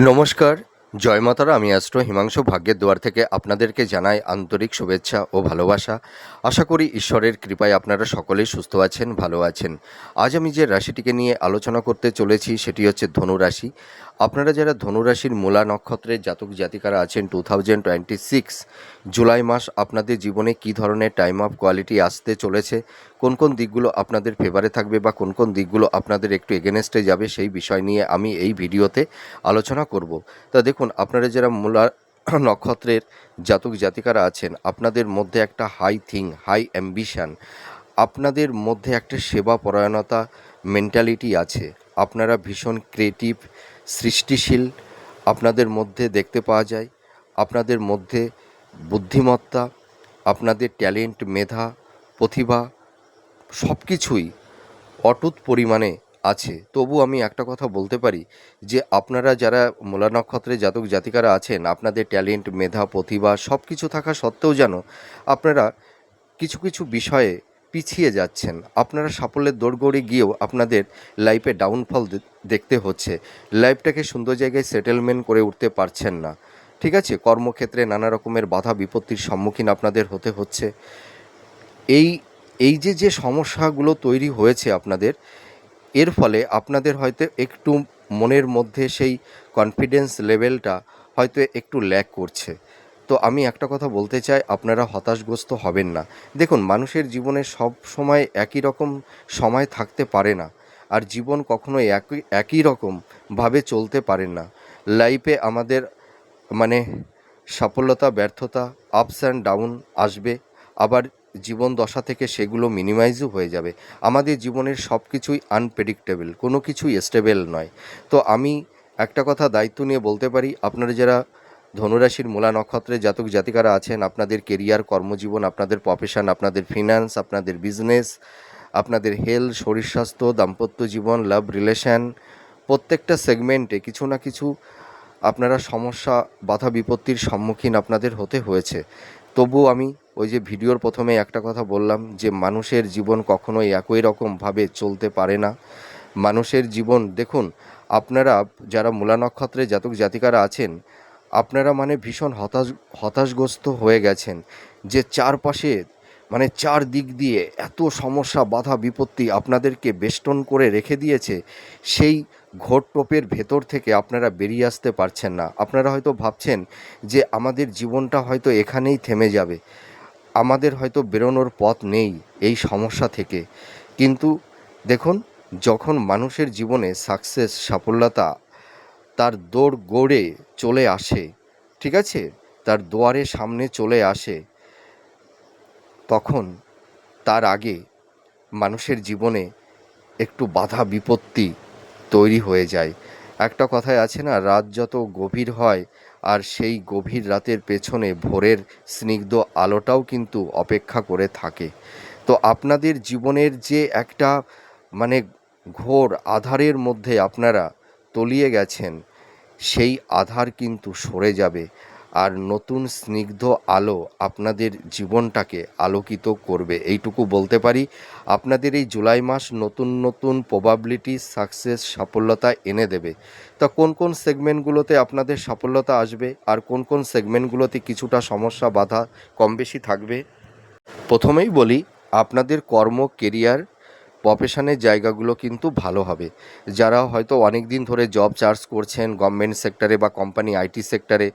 নমস্কার, জয় মাতারা। আমি অ্যাস্ট্রো হিমাংশু ভাগ্যের দুয়ার থেকে আপনাদেরকে জানাই আন্তরিক শুভেচ্ছা ও ভালোবাসা। আশা করি ঈশ্বরের কৃপায় আপনারা সকলেই সুস্থ আছেন, ভালো আছেন। আজ আমি যে রাশিটিকে নিয়ে আলোচনা করতে চলেছি সেটি হচ্ছে ধনু রাশি। আপনারা যারা ধনু রাশির মূলা নক্ষত্রের জাতক জাতিকারা আছেন, 2026 জুলাই মাস আপনাদের জীবনে কী ধরনের টাইম অফ কোয়ালিটি আসতে চলেছে, কোন কোন দিকগুলো আপনাদের ফেভারে থাকবে বা কোন কোন দিকগুলো আপনাদের একটু এগেনস্টে যাবে, সেই বিষয় নিয়ে আমি এই ভিডিওতে আলোচনা করব। তা দেখুন, আপনারা যারা মূলা নক্ষত্রের জাতক জাতিকারা আছেন, আপনাদের মধ্যে একটা হাই অ্যাম্বিশান, আপনাদের মধ্যে একটা সেবা পরায়ণতা মেন্টালিটি আছে। আপনারা ভীষণ ক্রিয়েটিভ, সৃষ্টিশীল আপনাদের মধ্যে দেখতে পাওয়া যায়। আপনাদের মধ্যে বুদ্ধিমত্তা, আপনাদের ট্যালেন্ট, মেধা, প্রতিভা সব কিছুই অটুট পরিমাণে আছে। তবু আমি একটা কথা বলতে পারি যে আপনারা যারা মূলা নক্ষত্রে জাতক জাতিকারা আছেন, আপনাদের ট্যালেন্ট, মেধা, প্রতিভা সব কিছু থাকা সত্ত্বেও যেন আপনারা কিছু কিছু বিষয়ে পিছিয়ে যাচ্ছেন। আপনারা সাফল্যের দৌড়গড়ে গিয়েও আপনাদের লাইফে ডাউনফল দেখতে হচ্ছে। লাইফটাকে সুন্দর জায়গায় সেটেলমেন্ট করে উঠতে পারছেন না। ঠিক আছে, কর্মক্ষেত্রে নানা রকমের বাধা বিপত্তির সম্মুখীন আপনাদের হতে হচ্ছে। এই এই যে সমস্যাগুলো তৈরি হয়েছে আপনাদের, এর ফলে আপনাদের হয়তো একটু মনের মধ্যে সেই কনফিডেন্স লেভেলটা হয়তো একটু ল্যাক করছে। তো আমি একটা কথা বলতে চাই, আপনারা হতাশগ্রস্ত হবেন না। দেখুন, মানুষের জীবনে সব সময় একই রকম সময় থাকতে পারে না, আর জীবন কখনো একই রকমভাবে চলতে পারে না। লাইফে আমাদের মানে সফলতা, ব্যর্থতা, আপস অ্যান্ড ডাউন আসবে, আবার জীবন দশা থেকে সেগুলো মিনিমাইজও হয়ে যাবে। আমাদের জীবনের সব কিছুই আনপ্রেডিক্টেবল, কোনো কিছুই স্টেবল নয়। তো আমি একটা কথা দায়িত্ব নিয়ে বলতে পারি, আপনারা যারা ধনুরাশির মূলা নক্ষত্রে জাতক জাতিকারা আছেন, আপনাদের কেরিয়ার, কর্মজীবন, আপনাদের প্রফেশন, আপনাদের ফিনান্স, আপনাদের বিজনেস, আপনাদের হেলথ, শরীর স্বাস্থ্য, দাম্পত্য জীবন, লাভ রিলেশন, প্রত্যেকটা সেগমেন্টে কিছু না কিছু আপনারা সমস্যা, বাধা বিপত্তির সম্মুখীন আপনাদের হতে হয়েছে। তবু আমি ওই যে ভিডিওর প্রথমে একটা কথা বললাম যে মানুষের জীবন কখনোই একই রকমভাবে চলতে পারে না। মানুষের জীবন দেখুন, আপনারা যারা মূলা নক্ষত্রে জাতক জাতিকারা আছেন, আপনারা ভীষণ হতাশগ্রস্ত হয়ে গেছেন যে চারপাশে চারদিক দিয়ে এত সমস্যা, বাধা বিপত্তি আপনাদেরকে বেষ্টন করে রেখে দিয়েছে। সেই ঘোর টোপের ভেতর থেকে আপনারা বেরিয়ে আসতে পারছেন না। আপনারা হয়তো ভাবছেন যে আমাদের জীবনটা হয়তো এখানেই থেমে যাবে, আমাদের হয়তো বেরোনোর পথ নেই এই সমস্যা থেকে। কিন্তু দেখুন, যখন মানুষের জীবনে সাকসেস, সাফল্যতা তার দৌড় গড়ে চলে আসে, ঠিক আছে, তার দুয়ারে সামনে চলে আসে, তখন তার আগে মানুষের জীবনে একটু বাধা বিপত্তি তৈরি হয়ে যায়। একটা কথায় আছে না, রাত যত গভীর হয় আর সেই গভীর রাতের পেছনে ভোরের স্নিগ্ধ আলোটাও কিন্তু অপেক্ষা করে থাকে। তো আপনাদের জীবনের যে একটা মানে ঘোর আঁধারের মধ্যে আপনারা তলিয়ে গেছেন, সেই আঁধার কিন্তু সরে যাবে, আর নতুন স্নিগ্ধ আলো আপনাদের জীবনটাকে আলোকিত করবে। এইটুকু বলতে পারি। আপনাদের এই জুলাই মাস নতুন নতুন প্রবাবিলিটি, সাকসেস, সাফল্যতা এনে দেবে। তা কোন কোন সেগমেন্টগুলোতে আপনাদের সাফল্যতা আসবে আর কোন কোন সেগমেন্টগুলোতে কিছুটা সমস্যা, বাধা কম বেশি থাকবে, প্রথমেই বলি, আপনাদের কর্ম, কেরিয়ার, প্রফেশনের জায়গাগুলো কিন্তু ভালো হবে। যারা হয়তো অনেক দিন ধরে জব চার্জ করছেন গভর্নমেন্ট সেক্টরে বা কোম্পানি আইটি সেক্টরে,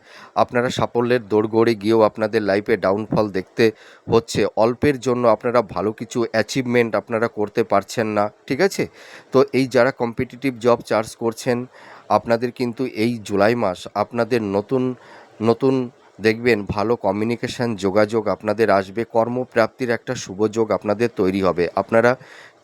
আপনারা সাফল্যের দৌড়গড়ে গিয়েও আপনাদের লাইফে ডাউনফল দেখতে হচ্ছে। অল্পের জন্য আপনারা ভালো কিছু অ্যাচিভমেন্ট আপনারা করতে পারছেন না, ঠিক আছে। তো এই যারা কম্পিটিটিভ জব চার্জ করছেন, আপনাদের কিন্তু এই জুলাই মাস আপনাদের নতুন নতুন দেখবেন ভালো কমিউনিকেশান, যোগাযোগ আপনাদের আসবে। কর্মপ্রাপ্তির একটা শুভ যোগ আপনাদের তৈরি হবে। আপনারা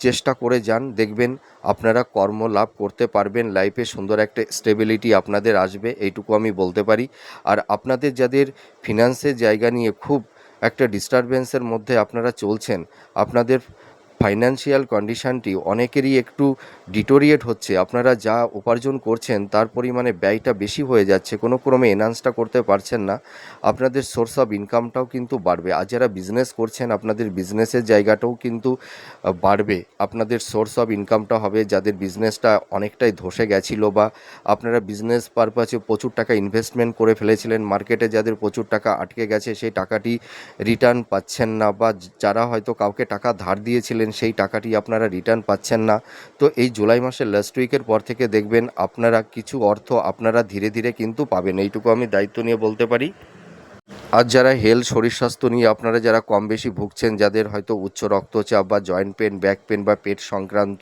চেষ্টা করে যান, দেখবেন আপনারা কর্ম লাভ করতে পারবেন। লাইফে সুন্দর একটা স্টেবিলিটি আপনাদের আসবে, এইটুকু আমি বলতে পারি। আর আপনাদের যাদের ফিনান্সের জায়গা নিয়ে খুব একটা ডিস্টারবেন্সের মধ্যে আপনারা চলছেন, আপনাদের ফাইন্যান্সিয়াল কন্ডিশনটি অনেকেরই একটু ডিটোরিয়েট হচ্ছে। আপনারা যা উপার্জন করছেন তার পরিমাণে ব্যয়টা বেশি হয়ে যাচ্ছে, কোনো ক্রমে এনহান্সটা করতে পারছেন না। আপনাদের সোর্স অফ ইনকামটাও কিন্তু বাড়বে। আর যারা বিজনেস করছেন আপনাদের বিজনেসের জায়গাটাও কিন্তু বাড়বে। আপনাদের সোর্স অফ ইনকামটা হবে, যাদের বিজনেসটা অনেকটাই ধসে গেছিলো বা আপনারা বিজনেস পারপাসে প্রচুর টাকা ইনভেস্টমেন্ট করে ফেলেছিলেন, মার্কেটে যাদের প্রচুর টাকা আটকে গেছে সেই টাকাটি রিটার্ন পাচ্ছেন না, বা যারা হয়তো কাউকে টাকা ধার দিয়েছিলেন সেই টাকাটি আপনারা রিটার্ন পাচ্ছেন না। তো এই জুলাই মাসের লাস্ট উইকের পর থেকে দেখবেন আপনারা কিছু অর্থ আপনারা ধীরে ধীরে কিন্তু পাবেন, এইটুকু আমি দায়িত্ব নিয়ে বলতে পারি। আর যারা হেলথ শরীর স্বাস্থ্য নিয়ে আপনারা যারা কম বেশি ভুগছেন, যাদের হয়তো উচ্চ রক্তচাপ বা জয়েন্ট পেন, ব্যাক পেন বা পেট সংক্রান্ত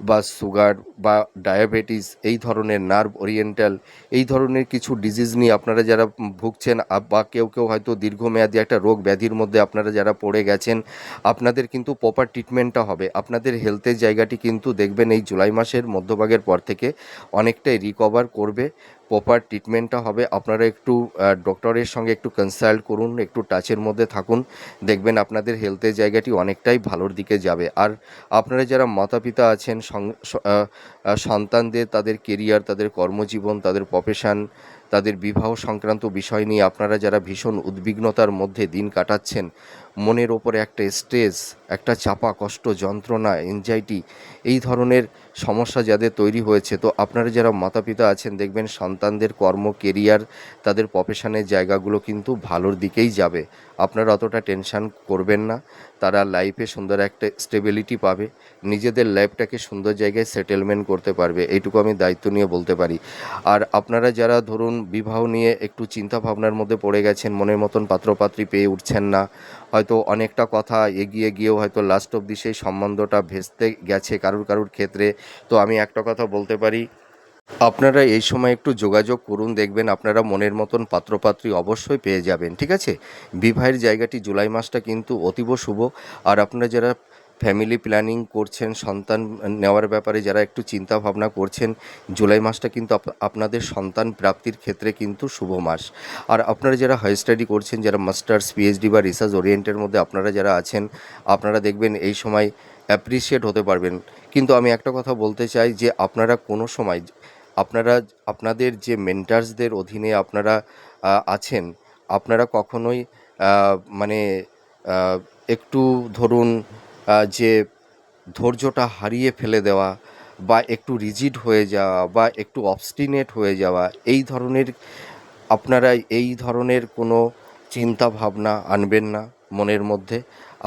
বা সুগার বা ডায়াবেটিস, এই ধরনের নার্ভ ওরিয়েন্টাল এই ধরনের কিছু ডিজিজ নিয়ে আপনারা যারা ভুগছেন, বা কেউ কেউ হয়তো দীর্ঘমেয়াদী একটা রোগ ব্যাধির মধ্যে আপনারা যারা পড়ে গেছেন, আপনাদের কিন্তু প্রপার ট্রিটমেন্টটা হবে। আপনাদের হেলথের জায়গাটি কিন্তু দেখবেন এই জুলাই মাসের মধ্যভাগের পর থেকে অনেকটাই রিকভার করবে, প্রপার ট্রিটমেন্টটা হবে। আপনারা একটু ডক্টরের সঙ্গে একটু কনসাল্ট করুন, একটু টাচের মধ্যে থাকুন, দেখবেন আপনাদের হেলথের জায়গাটি অনেকটাই ভালোর দিকে যাবে। আর আপনারা যারা মাতা পিতা আছেন, সন্তানদের তাদের কেরিয়ার, তাদের কর্মজীবন, তাদের প্রফেশন, তাদের বিবাহ সংক্রান্ত বিষয় নিয়ে আপনারা যারা ভীষণ উদ্বিগ্নতার মধ্যে দিন কাটাচ্ছেন, মনের ওপরে একটা স্ট্রেস, একটা চাপা কষ্ট, যন্ত্রণা, এনজাইটি, এই ধরনের সমস্যা যাদের তৈরি হয়েছে, তো আপনারা যারা মাতা পিতা আছেন দেখবেন সন্তানদের কর্ম, কেরিয়ার, তাদের প্রফেশনের জায়গাগুলো কিন্তু ভালোর দিকেই যাবে। আপনারা অতটা টেনশান করবেন না, তারা লাইফে সুন্দর একটা স্টেবিলিটি পাবে, নিজেদের লাইফটাকে সুন্দর জায়গায় সেটেলমেন্ট করতে পারবে, এইটুকু আমি দায়িত্ব নিয়ে বলতে পারি। আর আপনারা যারা ধরুন বিবাহ নিয়ে একটু চিন্তা ভাবনার মধ্যে পড়ে গেছেন, মনের মতন পাত্রপাত্রী পেয়ে উঠছেন না, হয়তো অনেকটা কথা এগিয়ে গিয়েও হয়তো লাস্ট অবধি সেই সম্বন্ধটা ভেস্তে গেছে কারুর কারুর ক্ষেত্রে, তো আমি একটা কথা বলতে পারি, আপনারা এই সময় একটু যোগাযোগ করুন, দেখবেন আপনারা মনের মতন পাত্রপাত্রী অবশ্যই পেয়ে যাবেন, ঠিক আছে। বিবাহের জায়গাটি জুলাই মাসটা কিন্তু অতীব শুভ। আর আপনারা যারা ফ্যামিলি প্ল্যানিং করছেন, সন্তান নেওয়ার ব্যাপারে যারা একটু চিন্তা ভাবনা করছেন, জুলাই মাসটা কিন্তু আপনাদের সন্তান প্রাপ্তির ক্ষেত্রে কিন্তু শুভ মাস। আর আপনারা যারা হাই স্টাডি করছেন, যারা মাস্টার্স, পিএইচডি বা রিসার্চ ওরিয়েন্টের মধ্যে আপনারা যারা আছেন, আপনারা দেখবেন এই সময় অ্যাপ্রিসিয়েট হতে পারবেন। কিন্তু আমি একটা কথা বলতে চাই যে আপনারা কোনো সময় আপনারা আপনাদের যে মেন্টার্সদের অধীনে আপনারা আছেন, আপনারা কখনোই মানে একটু ধরুন যে ধৈর্যটা হারিয়ে ফেলে দেওয়া বা একটু রিজিড হয়ে যাওয়া বা একটু অবস্টিনেট হয়ে যাওয়া, এই ধরনের কোনো চিন্তা ভাবনা আনবেন না মনের মধ্যে।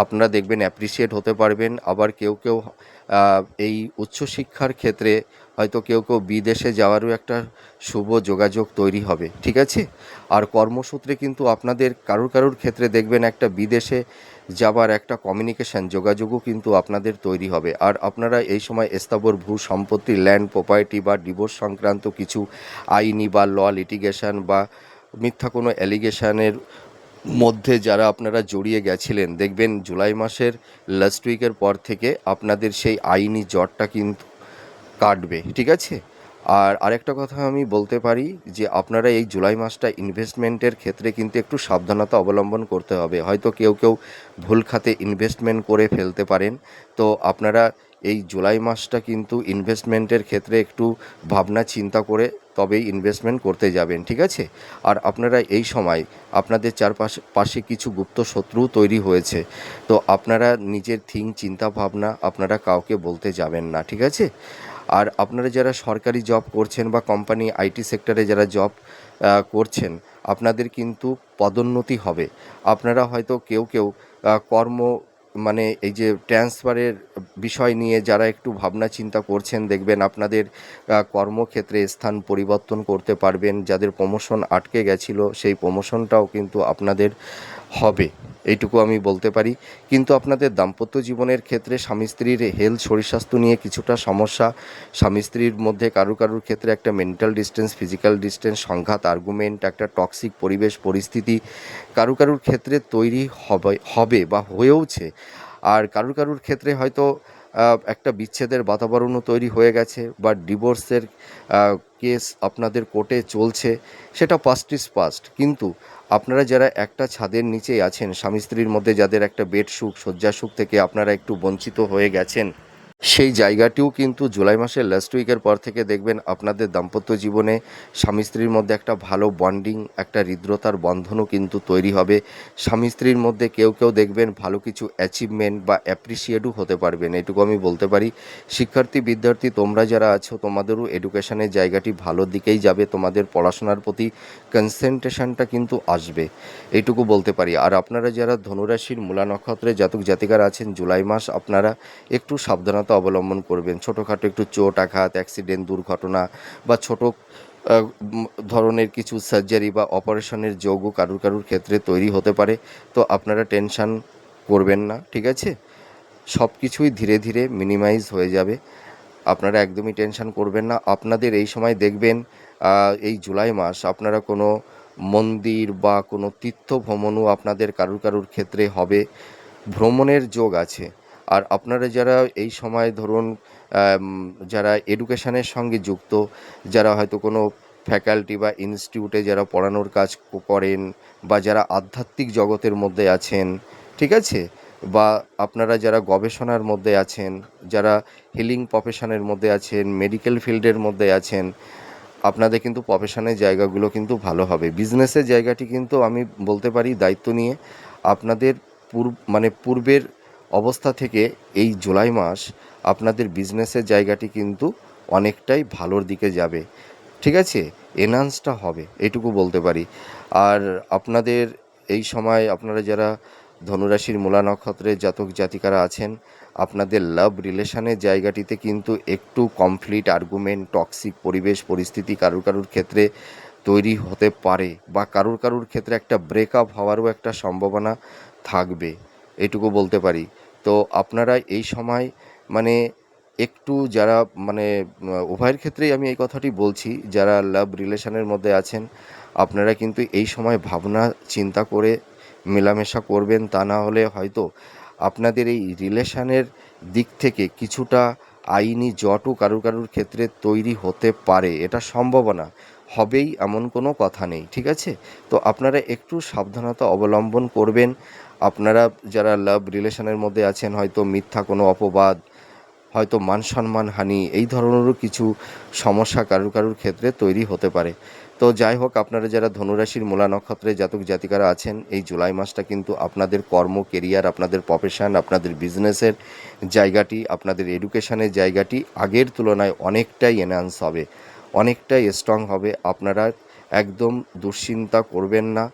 আপনারা দেখবেন অ্যাপ্রিসিয়েট হতে পারবেন। আবার কেউ কেউ এই উচ্চশিক্ষার ক্ষেত্রে হয়তো কেউ কেউ বিদেশে যাওয়ারও একটা শুভ যোগাযোগ তৈরি হবে, ঠিক আছে। আর কর্মসূত্রে কিন্তু আপনাদের কারুর কারুর ক্ষেত্রে দেখবেন একটা বিদেশে যাবার একটা কমিউনিকেশন যোগাযোগও কিন্তু আপনাদের তৈরি হবে। আর আপনারা এই সময় স্থাবর ভূ সম্পত্তি, ল্যান্ড প্রপার্টি বা ডিভোর্স সংক্রান্ত কিছু আইনি বা ল লিটিগেশন বা মিথ্যা কোনো অ্যালিগেশনের মধ্যে যারা আপনারা জড়িয়ে গেছিলেন, দেখবেন জুলাই মাসের লাস্ট উইকের পর থেকে আপনাদের সেই আইনি জটটা কিন্তু কাটবে, ঠিক আছে। আর আরেকটা কথা আমি বলতে পারি যে আপনারা এই জুলাই মাসটা ইনভেস্টমেন্টের ক্ষেত্রে কিন্তু একটু সাবধানতা অবলম্বন করতে হবে। হয়তো কেউ কেউ ভুল খাতে ইনভেস্টমেন্ট করে ফেলতে পারেন, তো আপনারা এই জুলাই মাসটা কিন্তু ইনভেস্টমেন্টের ক্ষেত্রে একটু ভাবনা চিন্তা করে তবেই ইনভেস্টমেন্ট করতে যাবেন, ঠিক আছে। আর আপনারা এই সময় আপনাদের পাশে কিছু গুপ্ত শত্রু তৈরি হয়েছে, তো আপনারা নিজের চিন্তা ভাবনা আপনারা কাউকে বলতে যাবেন না, ঠিক আছে। আর আপনারা যারা সরকারি জব করছেন বা কোম্পানি আইটি সেক্টরে যারা জব করছেন, আপনাদের কিন্তু পদোন্নতি হবে। আপনারা হয়তো কেউ কেউ কর্ম মানে এই যে ট্রান্সফারের বিষয় নিয়ে যারা একটু ভাবনা চিন্তা করছেন, দেখবেন আপনাদের কর্মক্ষেত্রে স্থান পরিবর্তন করতে পারবেন। যাদের প্রমোশন আটকে গেছিলো সেই প্রমোশনটাও কিন্তু আপনাদের হবে, এইটুকু আমি বলতে পারি। কিন্তু আপনাদের দাম্পত্য জীবনের ক্ষেত্রে স্বামী স্ত্রীর হেলথ শরীর স্বাস্থ্য নিয়ে কিছুটা সমস্যা, স্বামী স্ত্রীর মধ্যে কারুর ক্ষেত্রে একটা মেন্টাল ডিস্টেন্স, ফিজিক্যাল ডিস্টেন্স, সংঘাত, আর্গুমেন্ট, একটা টক্সিক পরিবেশ পরিস্থিতি কারুর ক্ষেত্রে তৈরি হবে বা হয়েওছে। আর কারুর ক্ষেত্রে হয়তো একটা বিচ্ছেদের বাতাবরণও তৈরি হয়ে গেছে বা ডিভোর্সের কেস আপনাদের কোর্টে চলছে, সেটা পাস্ট ইজ পাস্ট। কিন্তু আপনারা যারা একটা ছাদের নিচেই আছেন, স্বামী স্ত্রীর মধ্যে যাদের একটা বেড সুখ শয্যা সুখ থেকে আপনারা একটু বঞ্চিত হয়ে গেছেন, সেই জায়গাটিও কিন্তু জুলাই মাসের লাস্ট উইকের পর থেকে দেখবেন আপনাদের দাম্পত্য জীবনে স্বামী স্ত্রীর মধ্যে একটা ভালো বন্ডিং, একটা হৃদ্রতার বন্ধনও কিন্তু তৈরি হবে। স্বামী স্ত্রীর মধ্যে কেউ কেউ দেখবেন ভালো কিছু অ্যাচিভমেন্ট বা অ্যাপ্রিসিয়েটও হতে পারবেন, এটুকু আমি বলতে পারি। শিক্ষার্থী বিদ্যার্থী তোমরা যারা আছো, তোমাদেরও এডুকেশনের জায়গাটি ভালোর দিকেই যাবে, তোমাদের পড়াশোনার প্রতি কনসেন্ট্রেশনটা কিন্তু আসবে, এইটুকু বলতে পারি। আর আপনারা যারা ধনুরাশির মূলা নক্ষত্রের জাতক জাতিকারা আছেন, জুলাই মাস আপনারা একটু সাবধানতা অবলম্বন করবেন। ছোটোখাটো একটু চোট আঘাত, অ্যাক্সিডেন্ট, দুর্ঘটনা বা ছোটো ধরনের কিছু সার্জারি বা অপারেশনের যোগও কারুর কারুর ক্ষেত্রে তৈরি হতে পারে। তো আপনারা টেনশান করবেন না, ঠিক আছে? সব কিছুই ধীরে ধীরে মিনিমাইজ হয়ে যাবে, আপনারা একদমই টেনশান করবেন না। আপনাদের এই সময় দেখবেন এই জুলাই মাস আপনারা কোনো মন্দির বা কোনো তীর্থ ভ্রমণও আপনাদের কারুর কারুর ক্ষেত্রে হবে, ভ্রমণের যোগ আছে। আর আপনারা যারা এই সময় ধরুন যারা এডুকেশনের সঙ্গে যুক্ত, যারা হয়তো কোনো ফ্যাকাল্টি বা ইনস্টিটিউটে যারা পড়ানোর কাজ করেন, বা যারা আধ্যাত্মিক জগতের মধ্যে আছেন, ঠিক আছে, বা আপনারা যারা গবেষণার মধ্যে আছেন, যারা হিলিং প্রফেশনের মধ্যে আছেন, মেডিকেল ফিল্ডের মধ্যে আছেন, আপনাদের কিন্তু প্রফেশনের জায়গাগুলো কিন্তু ভালো হবে। বিজনেসের জায়গাটি কিন্তু আমি বলতে পারি দায়িত্ব নিয়ে আপনাদের পূর্বের অবস্থা থেকে এই জুলাই মাস আপনাদের বিজনেসের জায়গাটি কিন্তু অনেকটাই ভালোর দিকে যাবে, ঠিক আছে, এনহান্সটা হবে, এটুকু বলতে পারি। আর আপনাদের এই সময় আপনারা যারা ধনুরাশির মূলা নক্ষত্রের জাতক জাতিকারা আছেন, আপনাদের লাভ রিলেশনের জায়গাটিতে কিন্তু একটু কমপ্লিট আর্গুমেন্ট, টক্সিক পরিবেশ পরিস্থিতি কারুর কারুর ক্ষেত্রে তৈরি হতে পারে, বা কারুর কারুর ক্ষেত্রে একটা ব্রেকআপ হওয়ারও একটা সম্ভাবনা থাকবে, এটুকু বলতে পারি। তো আপনারা এই সময় মানে একটু যারা উভয়ের ক্ষেত্রেই আমি এই কথাটি বলছি, যারা লাভ রিলেশনের মধ্যে আছেন, আপনারা কিন্তু এই সময় ভাবনা চিন্তা করে মেলামেশা করবেন, তা না হলে হয়তো আপনাদের এই রিলেশনের দিক থেকে কিছুটা আইনি জটও কারুর কারুর ক্ষেত্রে তৈরি হতে পারে, এটা সম্ভাবনা হবেই, এমন কোনো কথা নেই, ঠিক আছে? তো আপনারা একটু সাবধানতা অবলম্বন করবেন। আপনারা যারা লাভ রিলেশনের মধ্যে আছেন, হয়তো মিথ্যা কোনো অপবাদ, হয়তো মান সম্মান হানি, এই ধরনেরও কিছু সমস্যা কারুর কারুর ক্ষেত্রে তৈরি হতে পারে। তো যাই হোক, আপনারা যারা ধনুরাশির মূলা নক্ষত্রের জাতক জাতিকারা আছেন, এই জুলাই মাসটা কিন্তু আপনাদের কর্ম কেরিয়ার, আপনাদের প্রফেশন, আপনাদের বিজনেসের জায়গাটি, আপনাদের এডুকেশনের জায়গাটি আগের তুলনায় অনেকটাই এনহান্স হবে, অনেকটাই স্ট্রং হবে। আপনারা একদম দুশ্চিন্তা করবেন না,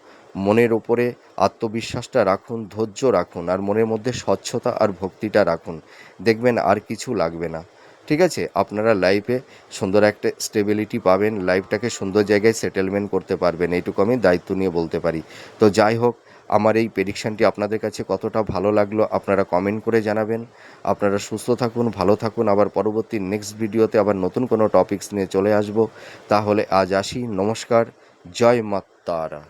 মনের ওপরে আত্মবিশ্বাসটা রাখুন, ধৈর্য রাখুন, আর মনের মধ্যে স্বচ্ছতা আর ভক্তিটা রাখুন, দেখবেন আর কিছু লাগবে না, ঠিক আছে? আপনারা লাইফে সুন্দর একটা স্টেবিলিটি পাবেন, লাইফটাকে সুন্দর জায়গায় সেটেলমেন্ট করতে পারবেন, এইটুকু আমি দায়িত্ব নিয়ে বলতে পারি। তো যাই হোক, আমার এই প্রেডিকশানটি আপনাদের কাছে কতটা ভালো লাগলো আপনারা কমেন্ট করে জানাবেন। আপনারা সুস্থ থাকুন, ভালো থাকুন, আবার পরবর্তী নেক্সট ভিডিওতে আবার নতুন কোনো টপিকস নিয়ে চলে আসব। তাহলে আজ আসি, নমস্কার, জয় মা তারা।